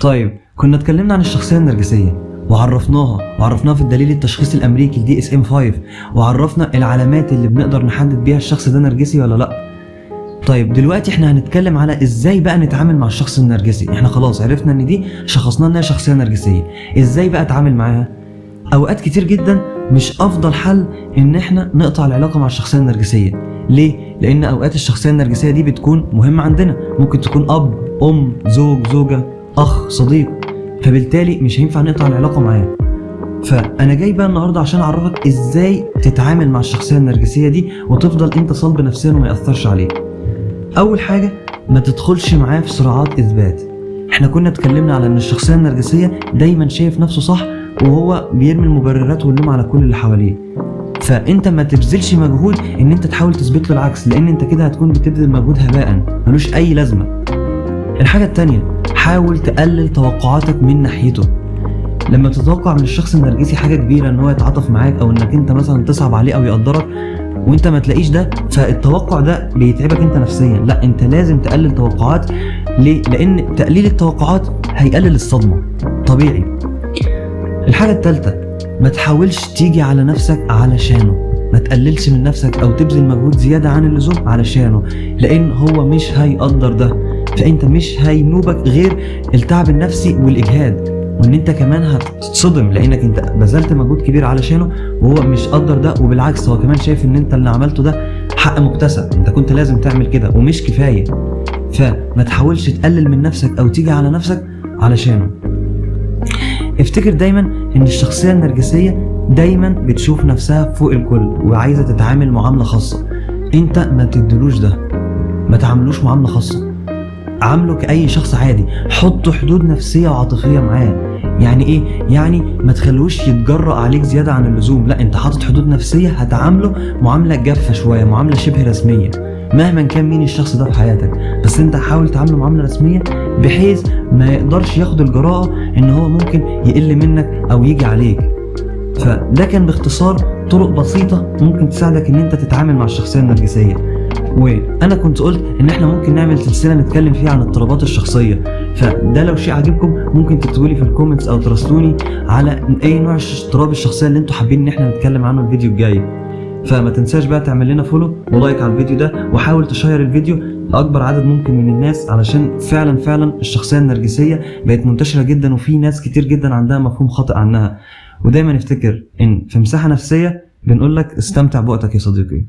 طيب كنا اتكلمنا عن الشخصية النرجسية وعرفناها في الدليل التشخيصي الامريكي الدي اس ام 5، وعرفنا العلامات اللي بنقدر نحدد بيها الشخص ده نرجسي ولا لا. طيب دلوقتي احنا هنتكلم على ازاي بقى نتعامل مع الشخص النرجسي. احنا خلاص عرفنا ان دي شخصنا انها شخصية نرجسية، ازاي بقى اتعامل معاها؟ اوقات كتير جدا مش افضل حل ان احنا نقطع العلاقة مع الشخصية النرجسية. ليه؟ لان اوقات الشخصية النرجسية دي بتكون مهمة عندنا، ممكن تكون اب، ام، زوج، زوجة، اخ، صديق، فبالتالي مش هينفع نقطع العلاقة معاه. فانا جاي بقى النهارده عشان اعرفك ازاي تتعامل مع الشخصية النرجسية دي وتفضل انت صلب نفسيا وما يأثرش عليك. اول حاجة، ما تدخلش معاه في صراعات اثبات. احنا كنا اتكلمنا على ان الشخصية النرجسية دايما شايف نفسه صح، وهو بيرمي المبررات واللوم على كل اللي حواليه. فانت ما تبذلش مجهود ان انت تحاول تثبت له العكس، لان انت كده هتكون بتبذل مجهود هباء ملوش اي لازمة. الحاجة التانية، حاول تقلل توقعاتك من ناحيته. لما تتوقع من الشخص النرجسي حاجة كبيرة ان هو يتعاطف معاك او انك انت مثلا تصعب عليه او يقدرك وانت ما تلاقيش ده، فالتوقع ده بيتعبك انت نفسيا. لا، انت لازم تقلل توقعات. ليه؟ لان تقليل التوقعات هيقلل الصدمة طبيعي. الحاجة الثالثة، ما تحاولش تيجي على نفسك علشانه. ما تقللش من نفسك او تبذل مجهود زيادة عن اللزوم علشانه، لان هو مش هيقدر ده. فانت مش هينوبك غير التعب النفسي والاجهاد، وان انت كمان هتتصدم لانك انت بذلت مجهود كبير علشانه وهو مش قدر ده، وبالعكس هو كمان شايف ان انت اللي عملته ده حق مكتسب، انت كنت لازم تعمل كده ومش كفاية. فما تحاولش تقلل من نفسك او تيجي على نفسك علشانه. افتكر دايما ان الشخصية النرجسية دايما بتشوف نفسها فوق الكل وعايزة تتعامل معاملة خاصة. انت ما تدلوش ده، ما تعاملوش معاملة خاصة، عامله كأي شخص عادي. حط حدود نفسية وعاطفية معاه. يعني ايه؟ يعني ما تخلوش يتجرأ عليك زيادة عن اللزوم. لا، انت حاطط حدود نفسية، هتعامله معاملة جافة شوية، معاملة شبه رسمية مهما كان مين الشخص ده في حياتك. بس انت حاول تعامله معاملة رسمية بحيث ما يقدرش ياخد الجراءة ان هو ممكن يقل منك او يجي عليك. فده كان باختصار طرق بسيطة ممكن تساعدك ان انت تتعامل مع الشخصية النرجسية. وانا كنت قلت ان احنا ممكن نعمل سلسلة نتكلم فيها عن اضطرابات الشخصية، فده لو شيء عجبكم ممكن تكتبولي في الكومنتس او تراسلوني على اي نوع اضطراب الشخصية اللي انتوا حابين ان احنا نتكلم عنه الفيديو الجاي. فما تنساش بقى تعمل لنا فولو ولايك على الفيديو ده، وحاول تشير الفيديو لاكبر عدد ممكن من الناس، علشان فعلا الشخصية النرجسية بقت منتشرة جدا وفي ناس كتير جدا عندها مفهوم خاطئ عنها. ودايما افتكر ان في مساحة نفسية بنقولك استمتع بوقتك يا صديقي.